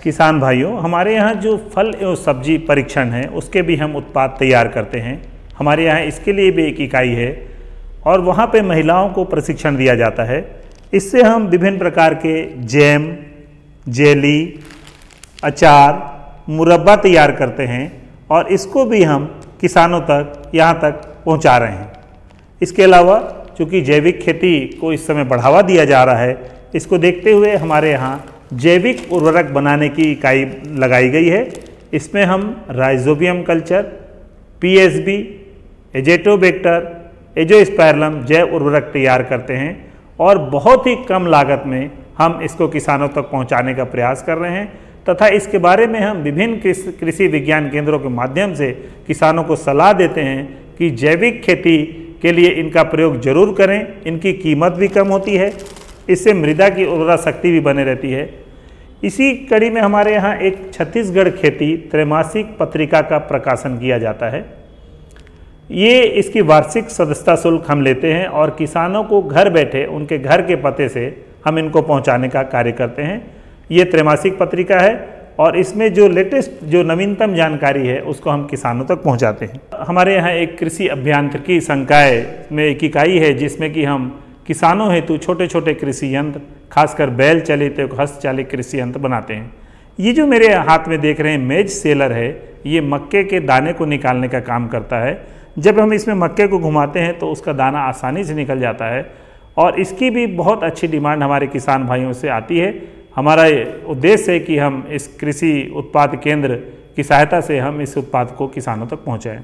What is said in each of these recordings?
किसान भाइयों, हमारे यहाँ जो फल एवं सब्जी परीक्षण है उसके भी हम उत्पाद तैयार करते हैं। हमारे यहाँ इसके लिए भी एक इकाई है और वहाँ पे महिलाओं को प्रशिक्षण दिया जाता है। इससे हम विभिन्न प्रकार के जैम, जेली, अचार, मुरब्बा तैयार करते हैं और इसको भी हम किसानों तक यहाँ तक पहुँचा रहे हैं। इसके अलावा चूँकि जैविक खेती को इस समय बढ़ावा दिया जा रहा है, इसको देखते हुए हमारे यहाँ जैविक उर्वरक बनाने की इकाई लगाई गई है। इसमें हम राइजोबियम कल्चर, पीएसबी, एजेटोबैक्टर, एजोस्पाइरलम जैव उर्वरक तैयार करते हैं और बहुत ही कम लागत में हम इसको किसानों तक पहुंचाने का प्रयास कर रहे हैं तथा इसके बारे में हम विभिन्न कृषि विज्ञान केंद्रों के माध्यम से किसानों को सलाह देते हैं कि जैविक खेती के लिए इनका प्रयोग जरूर करें। इनकी कीमत भी कम होती है, इससे मृदा की उर्वरा शक्ति भी बने रहती है। इसी कड़ी में हमारे यहाँ एक छत्तीसगढ़ खेती त्रैमासिक पत्रिका का प्रकाशन किया जाता है। ये इसकी वार्षिक सदस्यता शुल्क हम लेते हैं और किसानों को घर बैठे उनके घर के पते से हम इनको पहुंचाने का कार्य करते हैं। ये त्रैमासिक पत्रिका है और इसमें जो लेटेस्ट जो नवीनतम जानकारी है उसको हम किसानों तक पहुंचाते हैं। हमारे यहाँ एक कृषि अभियांत्रिकी संकाय में एक इकाई है जिसमें कि हम किसानों हेतु छोटे छोटे कृषि यंत्र, खासकर बैल चालित हस्तचालित कृषि यंत्र बनाते हैं। ये जो मेरे हाथ में देख रहे हैं मेज सेलर है, ये मक्के के दाने को निकालने का काम करता है। जब हम इसमें मक्के को घुमाते हैं तो उसका दाना आसानी से निकल जाता है और इसकी भी बहुत अच्छी डिमांड हमारे किसान भाइयों से आती है। हमारा उद्देश्य है कि हम इस कृषि उत्पाद केंद्र की सहायता से हम इस उत्पाद को किसानों तक पहुँचाएँ।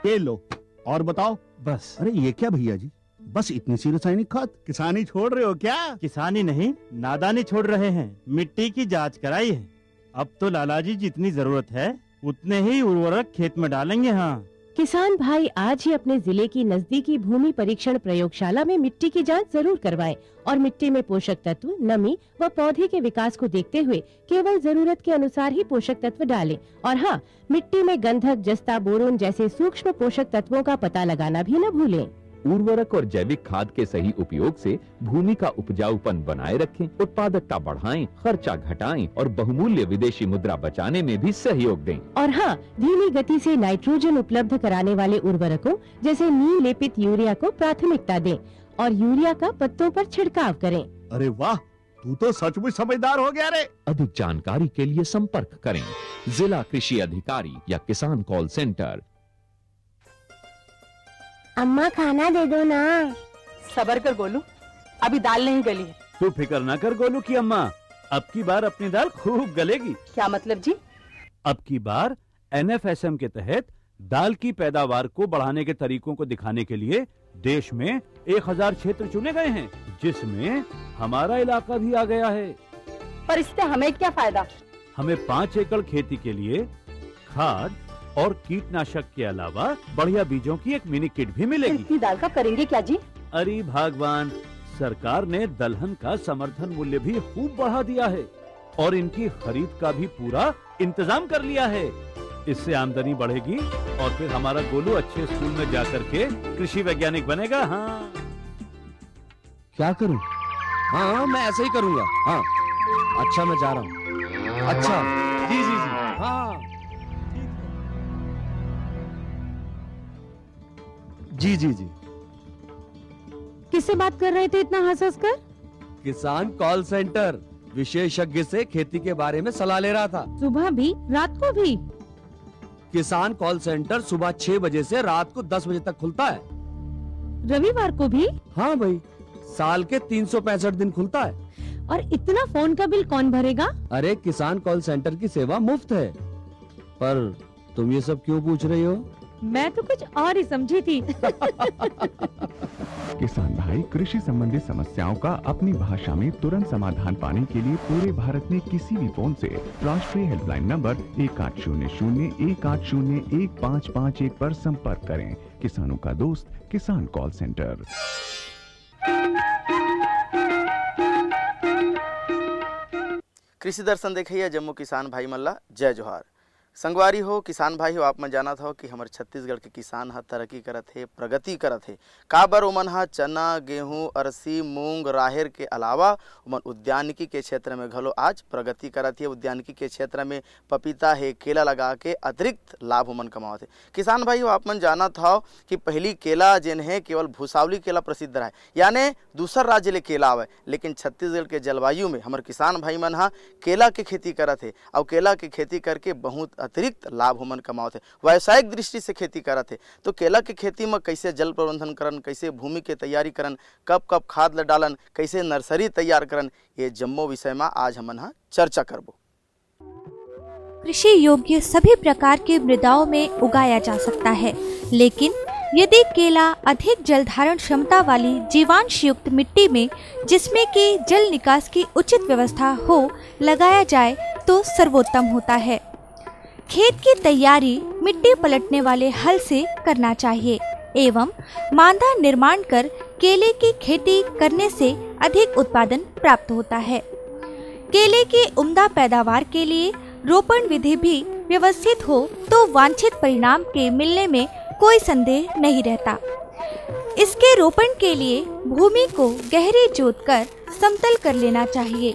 ये लो और बताओ। बस। अरे ये क्या भैया जी, बस इतनी सी रासायनिक खाद? किसानी छोड़ रहे हो क्या? किसानी नहीं, नादानी छोड़ रहे हैं। मिट्टी की जांच कराई है। अब तो लाला जी जितनी जरूरत है उतने ही उर्वरक खेत में डालेंगे। हाँ, किसान भाई आज ही अपने जिले की नजदीकी भूमि परीक्षण प्रयोगशाला में मिट्टी की जांच जरूर करवाएं और मिट्टी में पोषक तत्व, नमी व पौधे के विकास को देखते हुए केवल जरूरत के अनुसार ही पोषक तत्व डालें। और हाँ, मिट्टी में गंधक, जस्ता, बोरोन जैसे सूक्ष्म पोषक तत्वों का पता लगाना भी न भूलें। उर्वरक और जैविक खाद के सही उपयोग से भूमि का उपजाऊपन बनाए रखें, उत्पादकता बढ़ाएं, खर्चा घटाएं और बहुमूल्य विदेशी मुद्रा बचाने में भी सहयोग दें। और हाँ, धीमी गति से नाइट्रोजन उपलब्ध कराने वाले उर्वरकों जैसे नीम लेपित यूरिया को प्राथमिकता दें और यूरिया का पत्तों पर छिड़काव करें। अरे वाह, तू तो सचमुच समझदार हो गया रे। अधिक जानकारी के लिए संपर्क करें जिला कृषि अधिकारी या किसान कॉल सेंटर। अम्मा खाना दे दो ना। सबर कर गोलू, अभी दाल नहीं गली है। तू फिक्र ना कर गोलू की अम्मा, अब की बार अपनी दाल खूब गलेगी। क्या मतलब जी? अब की बार NFSM के तहत दाल की पैदावार को बढ़ाने के तरीकों को दिखाने के लिए देश में 1000 क्षेत्र चुने गए हैं, जिसमें हमारा इलाका भी आ गया है। पर इससे हमें क्या फायदा? हमें 5 एकड़ खेती के लिए खाद और कीटनाशक के अलावा बढ़िया बीजों की एक मिनी किट भी मिलेगी। इतनी दाल का करेंगे क्या जी? अरे भगवान, सरकार ने दलहन का समर्थन मूल्य भी खूब बढ़ा दिया है और इनकी खरीद का भी पूरा इंतजाम कर लिया है। इससे आमदनी बढ़ेगी और फिर हमारा गोलू अच्छे स्कूल में जाकर के कृषि वैज्ञानिक बनेगा। हाँ, क्या करूं? हाँ, मैं ऐसे ही करूंगा। हाँ, अच्छा, मैं जा रहा हूँ। अच्छा, जी जी जी, हाँ जी जी जी। किससे बात कर रहे थे इतना हंस हंस कर? किसान कॉल सेंटर, विशेषज्ञ से खेती के बारे में सलाह ले रहा था। सुबह भी, रात को भी? किसान कॉल सेंटर सुबह 6 बजे से रात को 10 बजे तक खुलता है। रविवार को भी? हाँ भाई, साल के 365 दिन खुलता है। और इतना फोन का बिल कौन भरेगा? अरे, किसान कॉल सेंटर की सेवा मुफ्त है। पर तुम ये सब क्यों पूछ रही हो? मैं तो कुछ और ही समझी थी। किसान भाई, कृषि संबंधी समस्याओं का अपनी भाषा में तुरंत समाधान पाने के लिए पूरे भारत में किसी भी फोन से राष्ट्रीय हेल्पलाइन नंबर 1800-180-1551 पर संपर्क करें। किसानों का दोस्त किसान कॉल सेंटर। कृषि दर्शन देखिए जम्मू किसान भाई मल्ला, जय जोहार। संगवारी हो, किसान भाई हो, आप मन जानत हो कि हमारे छत्तीसगढ़ के किसान ह तरक्की करत है, प्रगति करत है। का बर ओमन ह चना, गेहूं, अरसी, मूंग, राहेर के अलावा ओमन उद्यानिकी के क्षेत्र में घलो आज प्रगति करत है। उद्यानिकी के क्षेत्र में पपीता है, केला लगा के अतिरिक्त लाभ ओमन कमावत है। किसान भाई हो, आप मन जानत हो कि पहली केला जेन है केवल भूसावली केला प्रसिद्ध रहा, यानी दूसर राज्य ले केला आवे, लेकिन छत्तीसगढ़ के जलवायु में हमारे किसान भाई मन ह केला के खेती करत है और केला के खेती करके बहुत अतिरिक्त लाभ हमन कमावत है। व्यावसायिक दृष्टि से खेती करत है तो केला के खेती में कैसे जल प्रबंधन करन, कैसे भूमि के तैयारी करन, कब कब खाद ल डालन, कैसे नर्सरी तैयार करन, ये जम्मो विषय में आज हमन हा चर्चा करबो। कृषि योग्य सभी प्रकार के मृदाओं में उगाया जा सकता है, लेकिन यदि केला अधिक जल धारण क्षमता वाली जीवांश युक्त मिट्टी में, जिसमें कि जल निकास की उचित व्यवस्था हो, लगाया जाए तो सर्वोत्तम होता है। खेत की तैयारी मिट्टी पलटने वाले हल से करना चाहिए एवं मांदा निर्माण कर केले की खेती करने से अधिक उत्पादन प्राप्त होता है। केले की उम्दा पैदावार के लिए रोपण विधि भी व्यवस्थित हो तो वांछित परिणाम के मिलने में कोई संदेह नहीं रहता। इसके रोपण के लिए भूमि को गहरे जोतकर समतल कर लेना चाहिए।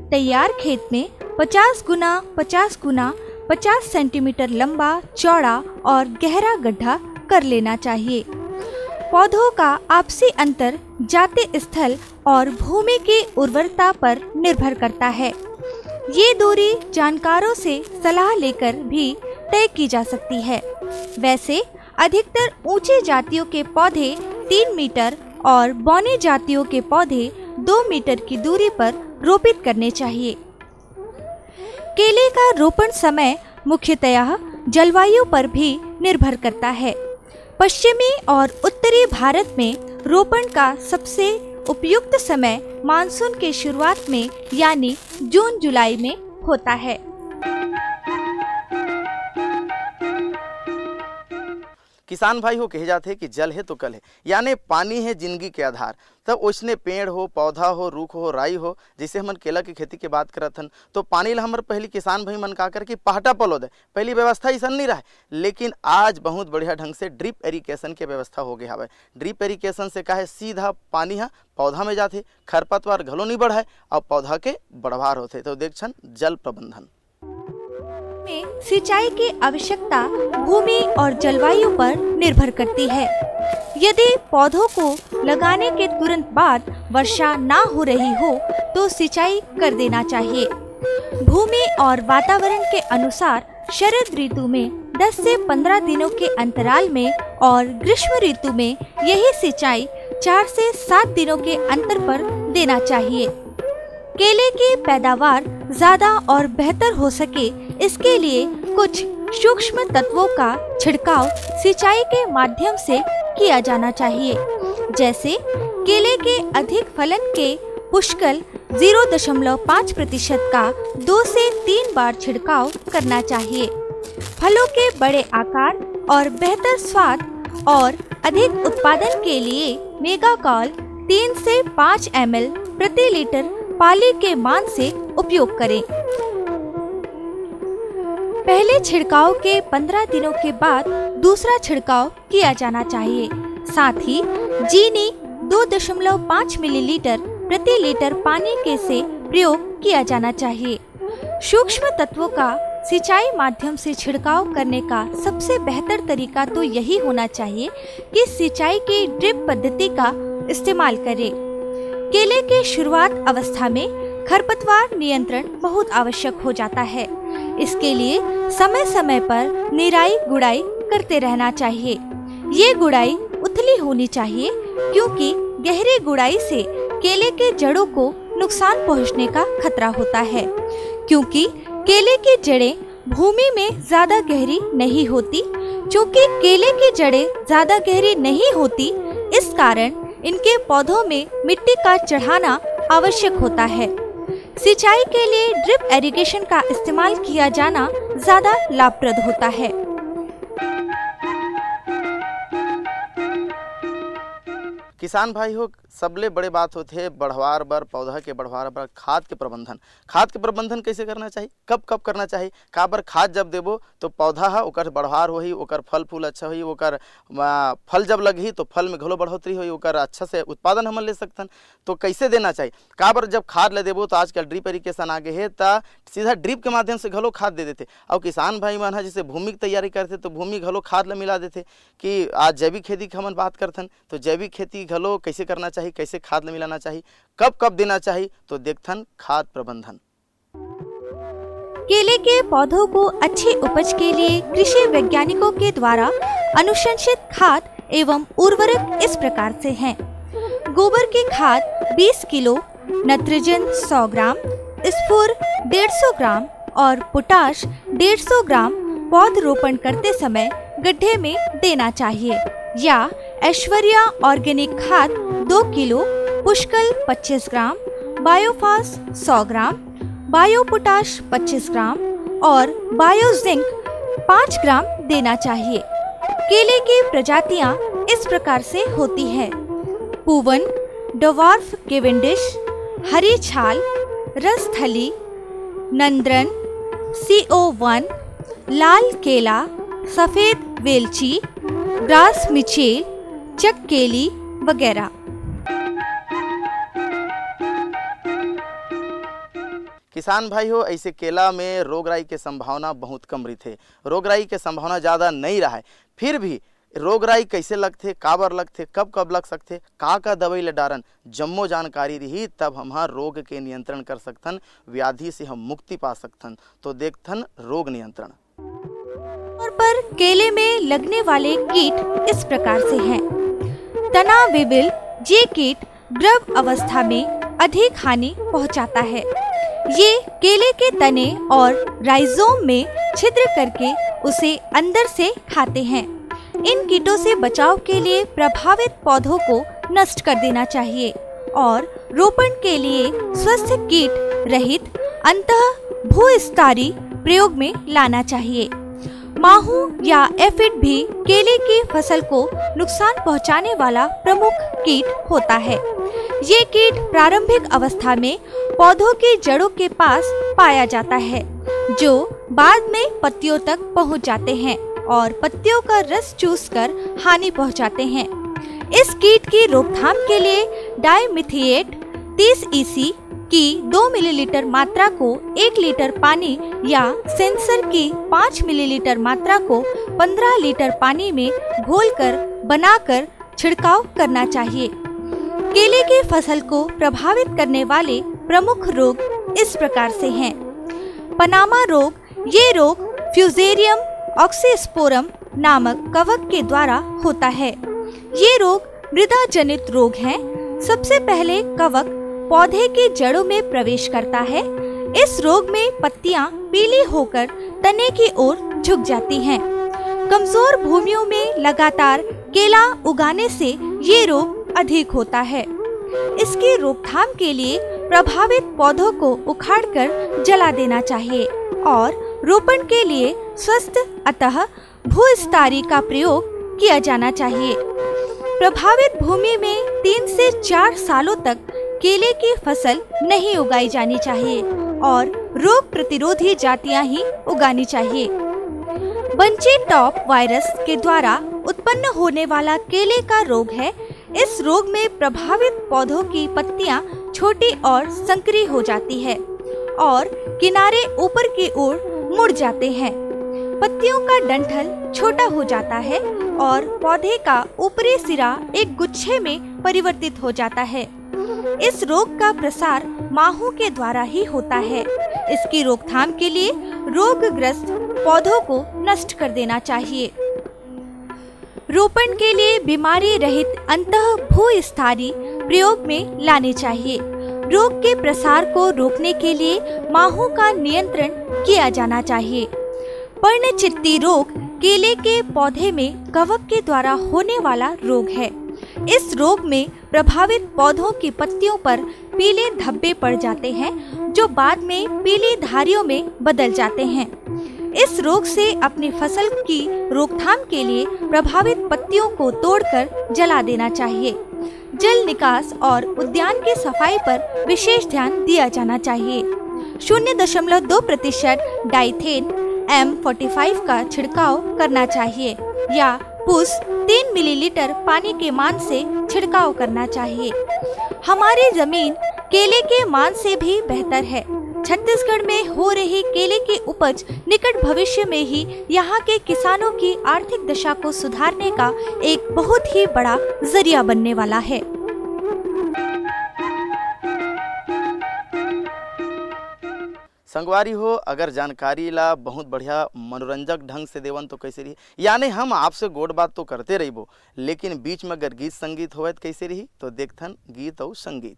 तैयार खेत में 50 गुना 50 गुना 50 सेंटीमीटर लंबा, चौड़ा और गहरा गड्ढा कर लेना चाहिए। पौधों का आपसी अंतर जाति स्थल और भूमि की उर्वरता पर निर्भर करता है। ये दूरी जानकारों से सलाह लेकर भी तय की जा सकती है। वैसे अधिकतर ऊंची जातियों के पौधे 3 मीटर और बौनी जातियों के पौधे 2 मीटर की दूरी पर रोपित करने चाहिए। केले का रोपण समय मुख्यतः जलवायु पर भी निर्भर करता है। पश्चिमी और उत्तरी भारत में रोपण का सबसे उपयुक्त समय मानसून के शुरुआत में यानी जून जुलाई में होता है। किसान भाई हो, कहे जाते हैं कि जल है तो कल है, यानी पानी है जिंदगी के आधार। तब उसने पेड़ हो, पौधा हो, रूख हो, राई हो, जैसे हमन केला की खेती की बात करत हन तो पानी ला हमर पहली किसान भाई मन का करके पहाटा पलो दे। पहली व्यवस्था ऐसा नहीं रहा, लेकिन आज बहुत बढ़िया ढंग से ड्रिप इरिगेशन की व्यवस्था हो गई है। ड्रिप इरिगेशन से का है सीधा पानी है पौधा में जाते, खरपतवार घलो नहीं बढ़ाए और पौधा के बढ़वार होते। तो देख छन जल प्रबंधन में सिंचाई की आवश्यकता भूमि और जलवायु पर निर्भर करती है। यदि पौधों को लगाने के तुरंत बाद वर्षा ना हो रही हो तो सिंचाई कर देना चाहिए। भूमि और वातावरण के अनुसार शरद ऋतु में 10 से 15 दिनों के अंतराल में और ग्रीष्म ऋतु में यही सिंचाई 4 से 7 दिनों के अंतर पर देना चाहिए। केले की पैदावार ज्यादा और बेहतर हो सके, इसके लिए कुछ सूक्ष्म तत्वों का छिड़काव सिंचाई के माध्यम से किया जाना चाहिए। जैसे केले के अधिक फलन के पुष्कल 0.5% का 2 से 3 बार छिड़काव करना चाहिए। फलों के बड़े आकार और बेहतर स्वाद और अधिक उत्पादन के लिए मेगाकॉल 3 से 5 ml प्रति लीटर पाली के मान से उपयोग करें। पहले छिड़काव के 15 दिनों के बाद दूसरा छिड़काव किया जाना चाहिए। साथ ही जीनी 2.5 मिलीलीटर प्रति लीटर पानी के से प्रयोग किया जाना चाहिए। सूक्ष्म तत्वों का सिंचाई माध्यम से छिड़काव करने का सबसे बेहतर तरीका तो यही होना चाहिए कि सिंचाई की ड्रिप पद्धति का इस्तेमाल करें। केले के शुरुआत अवस्था में खरपतवार नियंत्रण बहुत आवश्यक हो जाता है। इसके लिए समय समय पर निराई गुड़ाई करते रहना चाहिए। ये गुड़ाई उथली होनी चाहिए क्योंकि गहरी गुड़ाई से केले के जड़ों को नुकसान पहुंचने का खतरा होता है। क्योंकि केले की जड़ें भूमि में ज्यादा गहरी नहीं होती, क्योंकि केले की जड़ें ज्यादा गहरी नहीं होती, इस कारण इनके पौधों में मिट्टी का चढ़ाना आवश्यक होता है। सिंचाई के लिए ड्रिप इरिगेशन का इस्तेमाल किया जाना ज्यादा लाभप्रद होता है। किसान भाई हो, सबले बड़े बात होते है बढ़वार बर, पौधा के बढ़वार बर खाद के प्रबंधन। खाद के प्रबंधन कैसे करना चाहिए, कब कब करना चाहिए, का बर खाद जब देबो तो पौधा है ओकर बढ़वार होही, ओकर फल फूल अच्छा होही, ओकर फल जब लगही तो फल में घलो बढ़ोतरी होही, ओकर अच्छा से उत्पादन हम ले सकथन। तो कैसे देना चाहिए, का बर जब खाद ले देबो तो आजकल ड्रिप इरिगेशन आगे है तो सीधा ड्रिप के माध्यम से घलो खाद दे देते। और किसान भाई मन है जैसे भूमि की तैयारी करते तो भूमि घलो खाद ले मिला देते। कि आज जैविक खेती की हम बात करथन तो जैविक खेती घलो कैसे करना चाहिए, कैसे खाद ले मिलाना चाहिए, कब कब देना चाहिए, तो देखथन खाद प्रबंधन। केले के पौधों को अच्छी उपज के लिए कृषि वैज्ञानिकों के द्वारा अनुशंसित खाद एवं उर्वरक इस प्रकार से हैं। गोबर की खाद 20 किलो, नाइट्रोजन 100 ग्राम, स्फूर 150 ग्राम और पोटाश 150 ग्राम पौधरोपण करते समय गड्ढे में देना चाहिए। या ऐश्वर्या ऑर्गेनिक खाद 2 किलो, पुष्कल 25 ग्राम, बायोफास 100 ग्राम, बायो पोटाश 25 ग्राम और बायो जिंक 5 ग्राम देना चाहिए। केले की प्रजातियां इस प्रकार से होती है: पूवन, डवार्फ केवेंडिश, हरी छाल, रसथली, नंद्रन, CO1, लाल केला, सफेद वेलची, ग्रास मिचेल, चक्केली वगैरह। किसान भाई हो, ऐसे केला में रोग राई के संभावना बहुत कम रही थे, रोग राई के संभावना ज़्यादा नहीं रहा है। फिर भी रोग राई कैसे लगते, काबर लगते, कब कब लग सकते, का दवाई ले डारन, जम्मो जानकारी रही तब हम रोग के नियंत्रण कर सकथन, व्याधि से हम मुक्ति पा सकथन। तो देखथन रोग नियंत्रण। तौर पर केले में लगने वाले कीट इस प्रकार से हैं: तना विबिल, ये कीट गर्भ अवस्था में अधिक हानि पहुंचाता है। ये केले के तने और राइजोम में छिद्र करके उसे अंदर से खाते हैं। इन कीटों से बचाव के लिए प्रभावित पौधों को नष्ट कर देना चाहिए और रोपण के लिए स्वस्थ कीट रहित अंतः भूस्तारी प्रयोग में लाना चाहिए। माहू या एफिड भी केले की फसल को नुकसान पहुंचाने वाला प्रमुख कीट होता है। ये कीट प्रारंभिक अवस्था में पौधों की जड़ों के पास पाया जाता है, जो बाद में पत्तियों तक पहुंच जाते हैं और पत्तियों का रस चूसकर हानि पहुंचाते हैं। इस कीट की रोकथाम के लिए डाइमिथिएट 30 EC की 2 मिलीलीटर मात्रा को 1 लीटर पानी या सेंसर की 5 मिलीलीटर मात्रा को 15 लीटर पानी में घोलकर बनाकर छिड़काव करना चाहिए। केले की फसल को प्रभावित करने वाले प्रमुख रोग इस प्रकार से हैं: पनामा रोग, ये रोग फ्यूजेरियम ऑक्सीस्पोरम नामक कवक के द्वारा होता है। ये रोग मृदा जनित रोग है। सबसे पहले कवक पौधे की जड़ों में प्रवेश करता है। इस रोग में पत्तियां पीली होकर तने की ओर झुक जाती हैं। कमजोर भूमियों में लगातार केला उगाने से ये रोग अधिक होता है। इसकी रोकथाम के लिए प्रभावित पौधों को उखाड़कर जला देना चाहिए और रोपण के लिए स्वस्थ अतः भूस्तारी का प्रयोग किया जाना चाहिए। प्रभावित भूमि में 3 से 4 सालों तक केले की फसल नहीं उगाई जानी चाहिए और रोग प्रतिरोधी जातियां ही उगानी चाहिए। बंची टॉप वायरस के द्वारा उत्पन्न होने वाला केले का रोग है। इस रोग में प्रभावित पौधों की पत्तियां छोटी और संकरी हो जाती है और किनारे ऊपर की ओर मुड़ जाते हैं। पत्तियों का डंठल छोटा हो जाता है और पौधे का ऊपरी सिरा एक गुच्छे में परिवर्तित हो जाता है। इस रोग का प्रसार माहू के द्वारा ही होता है। इसकी रोकथाम के लिए रोगग्रस्त पौधों को नष्ट कर देना चाहिए। रोपण के लिए बीमारी रहित अंतः भूस्तारी प्रयोग में लाने चाहिए। रोग के प्रसार को रोकने के लिए माहू का नियंत्रण किया जाना चाहिए। पर्णचित्ती रोग केले के पौधे में कवक के द्वारा होने वाला रोग है। इस रोग में प्रभावित पौधों की पत्तियों पर पीले धब्बे पड़ जाते हैं, जो बाद में पीली धारियों में बदल जाते हैं। इस रोग से अपनी फसल की रोकथाम के लिए प्रभावित पत्तियों को तोड़कर जला देना चाहिए। जल निकास और उद्यान की सफाई पर विशेष ध्यान दिया जाना चाहिए। 0.2% डाइथेन M45 का छिड़काव करना चाहिए या पुस 3 मिलीलीटर पानी के मान से छिड़काव करना चाहिए। हमारी जमीन केले के मान से भी बेहतर है। छत्तीसगढ़ में हो रही केले की उपज निकट भविष्य में ही यहाँ के किसानों की आर्थिक दशा को सुधारने का एक बहुत ही बड़ा जरिया बनने वाला है। संगवारी हो, अगर जानकारी ला बहुत बढ़िया मनोरंजक ढंग से देवन तो कैसे रही, यानी हम आपसे गोड़ बात तो करते रहिबो, लेकिन बीच में अगर गीत संगीत होवे तो कैसे रही, तो देखथन गीत और संगीत।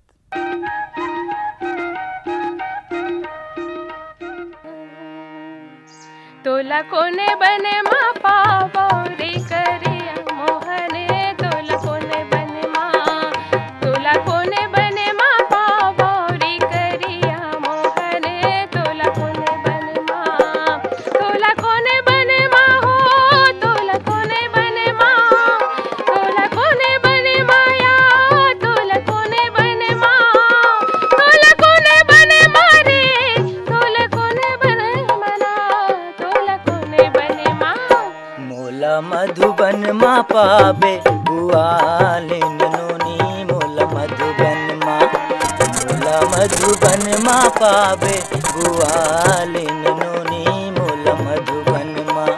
तोला कोने बने माँ पावा रे करिया मोहने, तोला कोने बने माँ, तोला कोने बने माँ पावा रे करिया मोहने, तोला कोने बने माँ, तोला कोने बने माँ हो, तोला कोने बने माँ, तोला कोने बने माया, तोला कोने बने माँ, तोला कोने बने माँ रे, तोला कोने बने मना, मोला मधुबन माँ पावे बुआले ननोनी, मोला मधुबन माँ, मोला मधुबन माँ पावे बुआले ननोनी, मोला मधुबन माँ,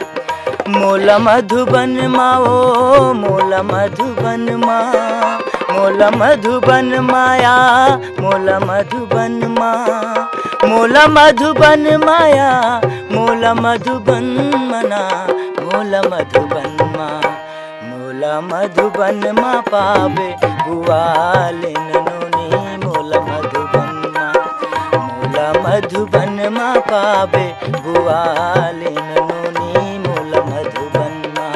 मोला मधुबन माँ ओ मोला मधुबन माँ, मोला मधुबन माया, मोला मधुबन माँ, मोला मधुबन माया, मोला मधुबन मना, मोला मधुबन माँ, मोला मधुबन माँ पावे बुआले ननोनी, मोला मधुबन माँ, मोला मधुबन माँ पावे बुआले ननोनी, मोला मधुबन माँ।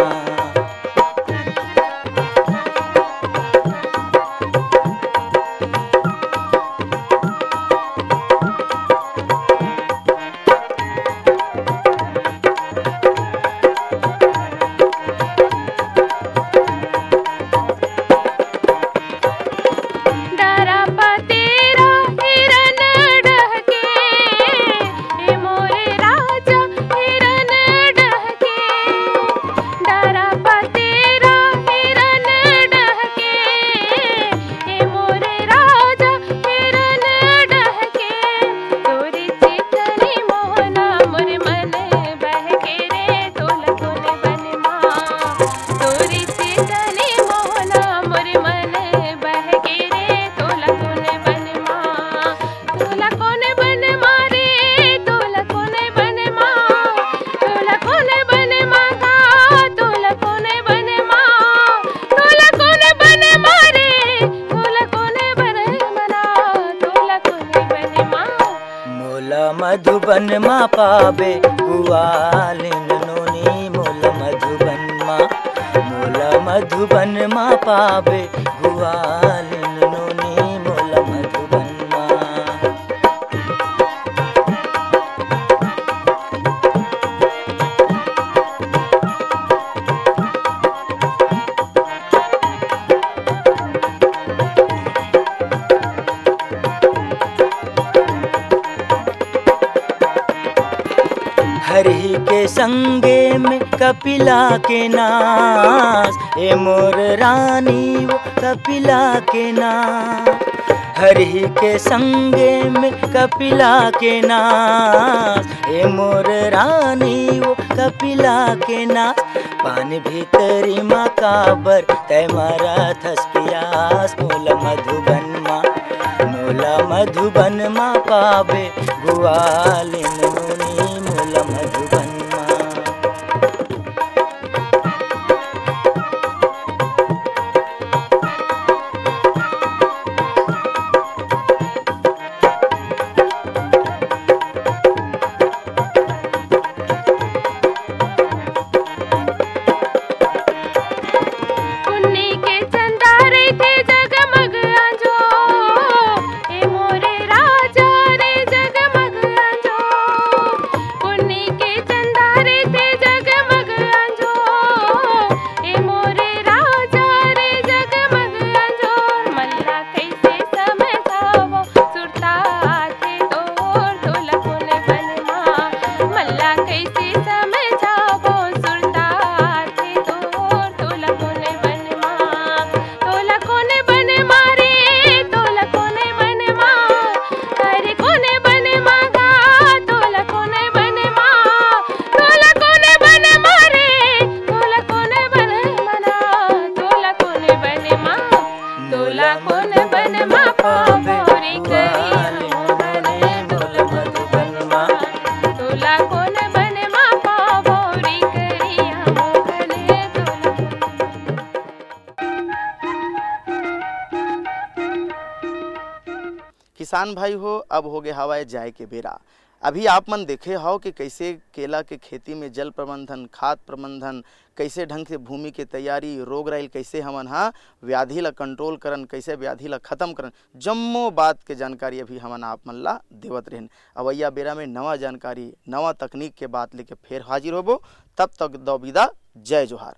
मधुबन माँ पावे बुआले ननोनी, मोला मधुबन माँ, मोला मधुबन माँ पावे बुआले ननोनी, मोला मधुबन माँ। हरि के संगे में कपिला के नास, ए मोर रानी वो कपिला के नास, हरि के संगे में कपिला के नास, ए मोर रानी वो कपिला के नास, पानी भीतरी माँ काबर तय मारा थस पियास, मोला मधुबन माँ, मोला मधुबन माँ पावे बुआले ननोनी, मोला मधुबन माँ। ए मोरे राजा रे जगमग आजो, कोन बन मा पावरी करिया मोहने मोल मधुबन मा तोला कोन बन मा पावरी करिया मोहने किसान भाई हो, अब हो गए हवाए जाए के बेरा। अभी आप मन देखे हो कि कैसे केला के खेती में जल प्रबंधन, खाद प्रबंधन, कैसे ढंग से भूमि के तैयारी, रोग राइल कैसे हमन व्याधि ला कंट्रोल करन, कैसे व्याधि ला खत्म करन, जम्मो बात के जानकारी अभी हमन आप मन ला देवत रहें। अवैया बेरा में नवा जानकारी, नवा तकनीक के बात लेके फिर हाजिर होबो। तब तक दो विदा, जय जोहार।